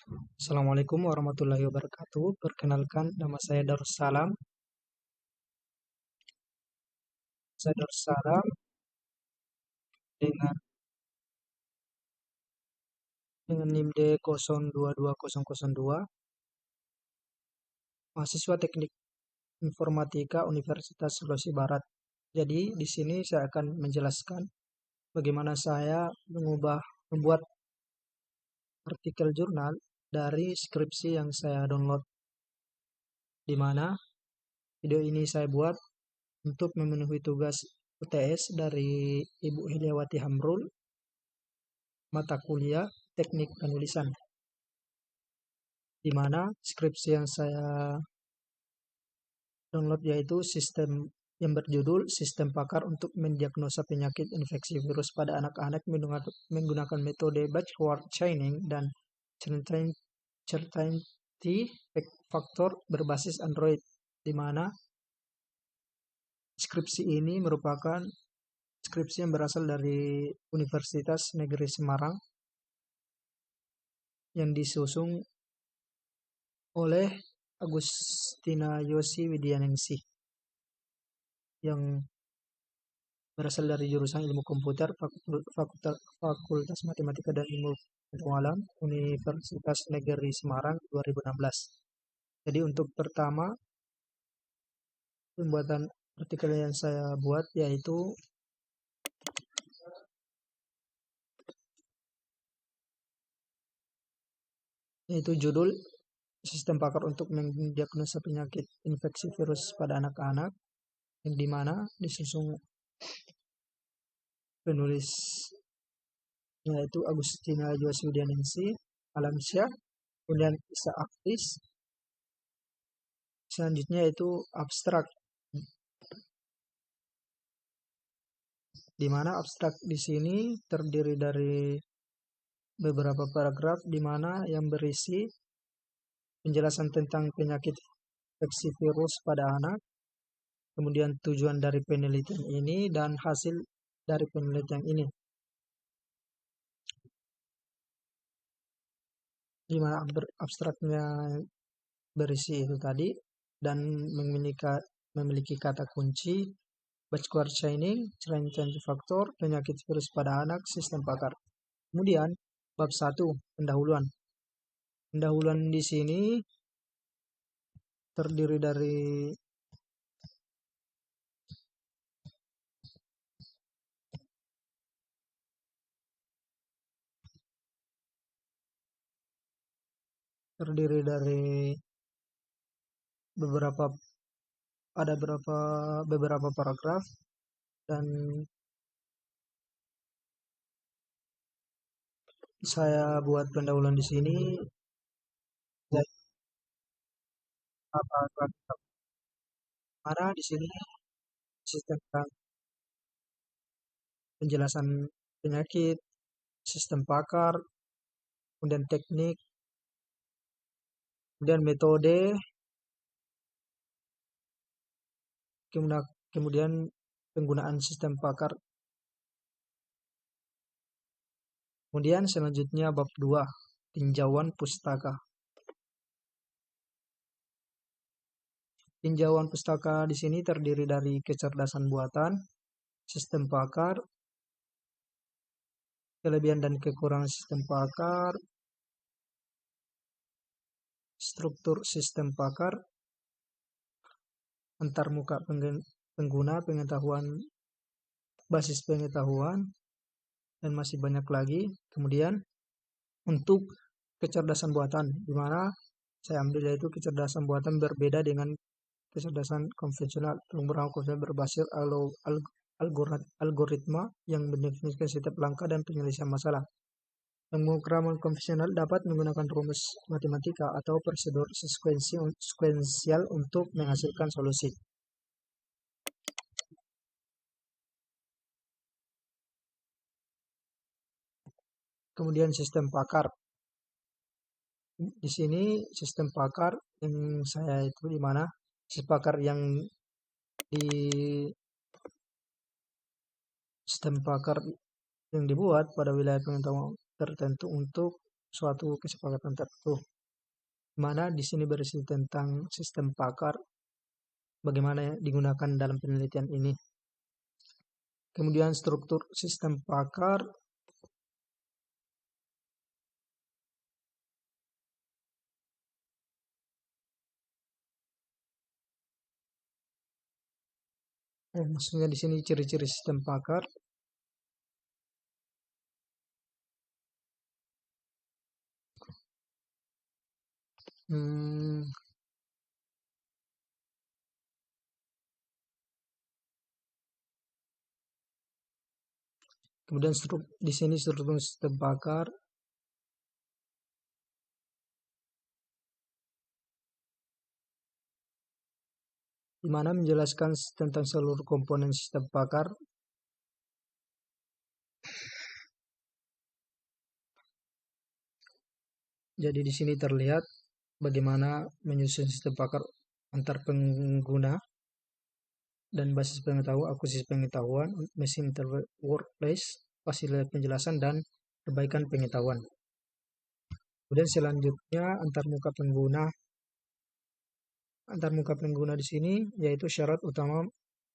Assalamualaikum warahmatullahi wabarakatuh. Perkenalkan, nama saya Darussalam. Saya Darussalam dengan NIM D022002, mahasiswa Teknik Informatika Universitas Sulawesi Barat. Jadi, di sini saya akan menjelaskan bagaimana saya membuat artikel jurnal dari skripsi yang saya download, di mana video ini saya buat untuk memenuhi tugas UTS dari Ibu Heliawati Hamrul, mata kuliah Teknik Penulisan, di mana skripsi yang saya download yaitu sistem yang berjudul Sistem Pakar untuk Mendiagnosa Penyakit Infeksi Virus pada Anak-anak menggunakan metode backward chaining dan certainty factor berbasis Android, di mana skripsi ini merupakan skripsi yang berasal dari Universitas Negeri Semarang yang disusun oleh Agustina Yosi Widianingsih yang berasal dari jurusan Ilmu Komputer Fakultas Matematika dan Ilmu Pengetahuan Universitas Negeri Semarang 2016. Jadi untuk pertama pembuatan artikel yang saya buat yaitu judul Sistem Pakar untuk Mendiagnosa Penyakit Infeksi Virus pada Anak-anak, yang dimana disusun penulis yaitu Agustina Yosi Alamsyah, kemudian Isa Aktis. Selanjutnya itu abstrak, di mana abstrak di sini terdiri dari beberapa paragraf di mana yang berisi penjelasan tentang penyakit infeksi virus pada anak, kemudian tujuan dari penelitian ini dan hasil dari penelitian ini, di mana abstraknya berisi itu tadi dan memiliki kata kunci backward chaining, certainty factor, penyakit virus pada anak, sistem pakar. Kemudian bab 1, pendahuluan. Pendahuluan di sini terdiri dari beberapa beberapa paragraf, dan saya buat pendahuluan di sini mana di sini tentang penjelasan penyakit, sistem pakar, kemudian teknik, kemudian metode, kemudian penggunaan sistem pakar. Kemudian selanjutnya bab 2, tinjauan pustaka. Tinjauan pustaka di sini terdiri dari kecerdasan buatan, sistem pakar, kelebihan dan kekurangan sistem pakar, struktur sistem pakar, antarmuka pengguna, pengetahuan, basis pengetahuan, dan masih banyak lagi. Kemudian untuk kecerdasan buatan, di mana saya ambil yaitu kecerdasan buatan berbeda dengan kecerdasan konvensional. Penggunaan konvensional berbasis algoritma yang mendefinisikan setiap langkah dan penyelesaian masalah. Pemrograman konvensional dapat menggunakan rumus matematika atau prosedur sekuensial untuk menghasilkan solusi. Kemudian sistem pakar. Di sini sistem pakar yang saya itu di mana sistem pakar yang di sistem pakar yang dibuat pada wilayah pengetahuan tertentu untuk suatu kesepakatan tertentu. Mana di sini berisi tentang sistem pakar, bagaimana digunakan dalam penelitian ini. Kemudian struktur sistem pakar, maksudnya di sini ciri-ciri sistem pakar. Hmm, Kemudian di sini struktur sistem pakar, di mana menjelaskan tentang seluruh komponen sistem pakar. Jadi di sini terlihat bagaimana menyusun sistem pakar antar pengguna dan basis pengetahuan, akuisisi pengetahuan, mesin workplace, fasilitas penjelasan, dan perbaikan pengetahuan. Kemudian selanjutnya antarmuka pengguna di sini yaitu syarat utama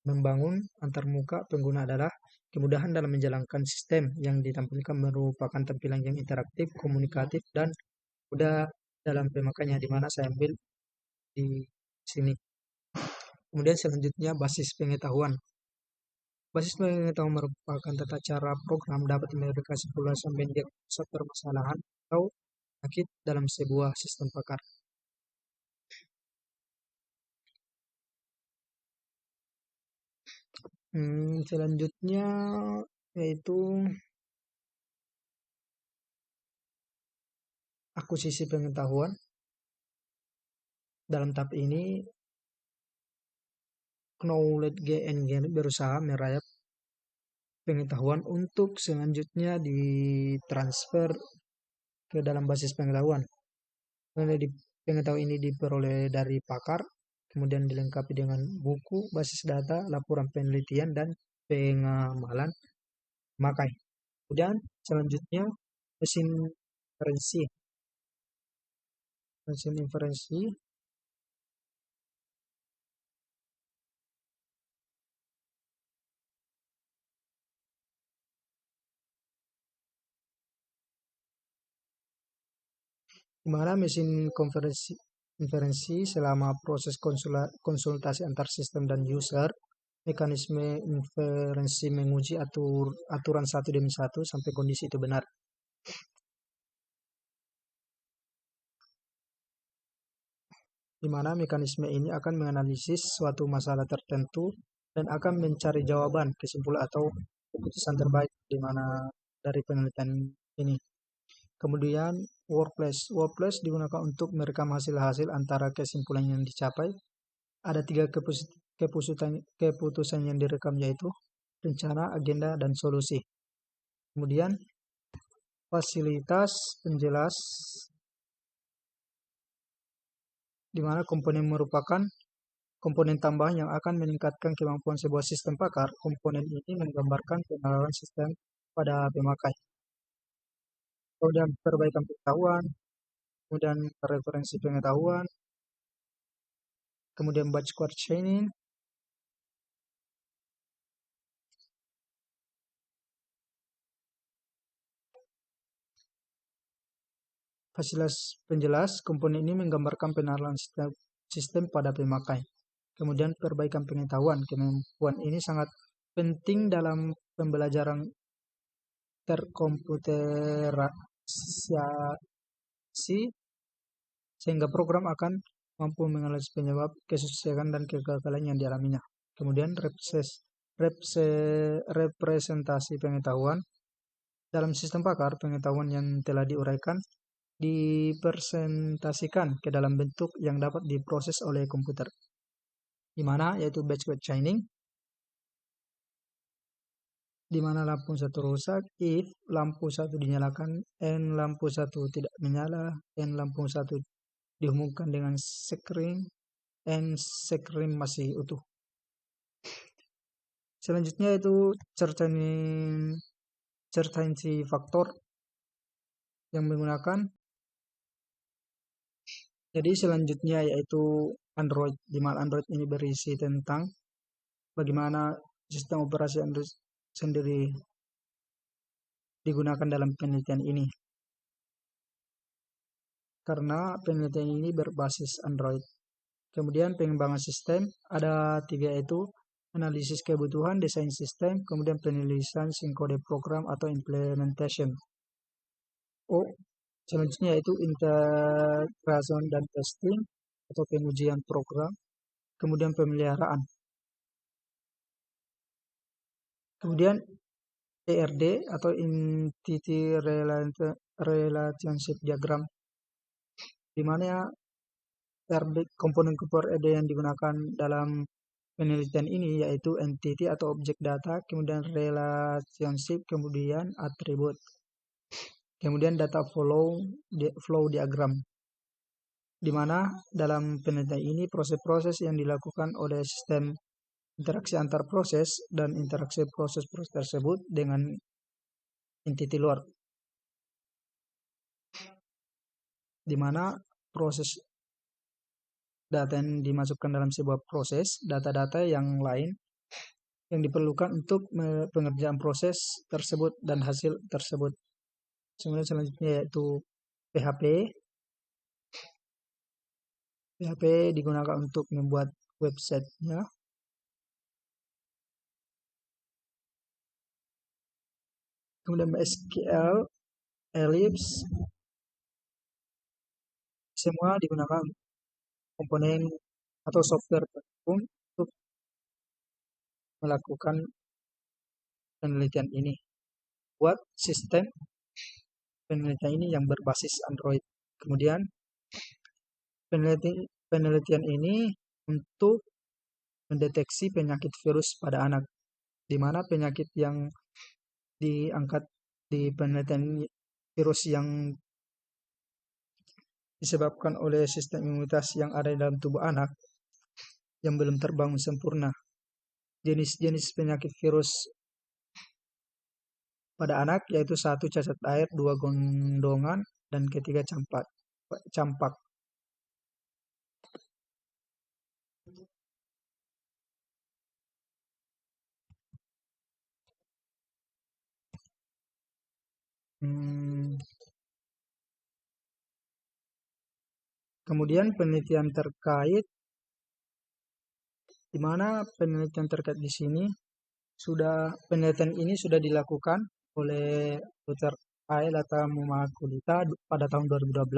membangun antarmuka pengguna adalah kemudahan dalam menjalankan sistem yang ditampilkan merupakan tampilan yang interaktif, komunikatif, dan mudah dalam pemakaiannya, di mana saya ambil di sini. Kemudian selanjutnya basis pengetahuan. Basis pengetahuan merupakan tata cara program dapat memberikan simulasi mendiagnosa permasalahan atau penyakit dalam sebuah sistem pakar. Selanjutnya yaitu akuisisi pengetahuan. Dalam tahap ini, Knowledge Engine berusaha merayap pengetahuan untuk selanjutnya ditransfer ke dalam basis pengetahuan. Pengetahuan ini diperoleh dari pakar, kemudian dilengkapi dengan buku, basis data, laporan penelitian, dan pengamalan pemakai. Kemudian selanjutnya mesin inferensi. Mesin inferensi di mana mesin inferensi selama proses konsultasi antar sistem dan user, mekanisme inferensi menguji aturan satu demi satu sampai kondisi itu benar. Di mana mekanisme ini akan menganalisis suatu masalah tertentu dan akan mencari jawaban, kesimpulan atau keputusan terbaik di mana dari penelitian ini. Kemudian workplace digunakan untuk merekam hasil-hasil antara kesimpulan yang dicapai. Ada 3 keputusan yang direkam, yaitu rencana, agenda, dan solusi. Kemudian fasilitas penjelas, di mana komponen merupakan komponen tambahan yang akan meningkatkan kemampuan sebuah sistem pakar. Komponen ini menggambarkan pengenalan sistem pada pemakai. Kemudian perbaikan pengetahuan, kemudian referensi pengetahuan, kemudian batch code chaining, fasilitas penjelas. Komponen ini menggambarkan pengenalan sistem pada pemakai. Kemudian perbaikan pengetahuan. Kemampuan ini sangat penting dalam pembelajaran terkomputerisasi sehingga program akan mampu menganalisis penyebab, kesuksesan, dan kegagalan yang dialaminya. Kemudian representasi pengetahuan. Dalam sistem pakar, pengetahuan yang telah diuraikan dipresentasikan ke dalam bentuk yang dapat diproses oleh komputer. Di mana yaitu batch code chaining, di mana lampu satu rusak, if lampu satu dinyalakan, n lampu satu tidak menyala, n lampu satu dihubungkan dengan screen, n screen masih utuh. Selanjutnya itu certainty faktor. yang menggunakan. Jadi selanjutnya yaitu Android, di mana Android ini berisi tentang bagaimana sistem operasi Android sendiri digunakan dalam penelitian ini. Karena penelitian ini berbasis Android. Kemudian pengembangan sistem ada 3, yaitu analisis kebutuhan, desain sistem, kemudian penulisan kode program atau implementation. Selanjutnya yaitu integration dan testing atau pengujian program, kemudian pemeliharaan. Kemudian ERD atau Entity Relationship Diagram, di mana komponen-komponen ERD yang digunakan dalam penelitian ini yaitu entity atau objek data, kemudian relationship, kemudian atribut, kemudian data flow diagram, di mana dalam penelitian ini proses-proses yang dilakukan oleh sistem interaksi antar proses dan interaksi proses-proses tersebut dengan entity luar, di mana proses data yang dimasukkan dalam sebuah proses, data-data yang lain yang diperlukan untuk pengerjaan proses tersebut dan hasil tersebut. Selanjutnya yaitu PHP. PHP digunakan untuk membuat website-nya. Kemudian SQL, Ellipse, semua digunakan komponen atau software pendukung untuk melakukan penelitian ini. Buat sistem penelitian ini yang berbasis Android. Kemudian penelitian ini untuk mendeteksi penyakit virus pada anak, di mana penyakit yang diangkat di penelitian virus yang disebabkan oleh sistem imunitas yang ada di dalam tubuh anak yang belum terbangun sempurna. Jenis-jenis penyakit virus pada anak yaitu 1 cacat air, 2 gondongan, dan ketiga campak. Kemudian penelitian terkait, di mana penelitian terkait di sini penelitian ini sudah dilakukan oleh Dr. Aelata Mumakulita pada tahun 2012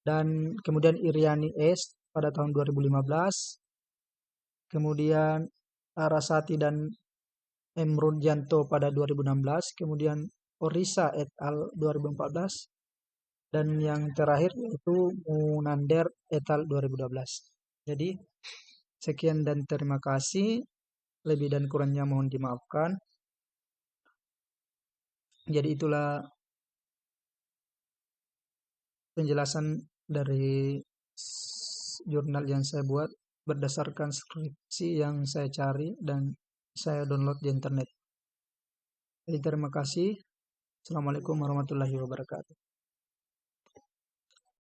dan kemudian Iriani S pada tahun 2015, kemudian Arasati dan M. Rudjanto pada 2016, kemudian Orisa et al. 2014, dan yang terakhir yaitu Munander et al. 2012. Jadi sekian dan terima kasih. Lebih dan kurangnya mohon dimaafkan. Jadi itulah penjelasan dari jurnal yang saya buat berdasarkan skripsi yang saya cari dan saya download di internet. Jadi terima kasih. Assalamualaikum warahmatullahi wabarakatuh.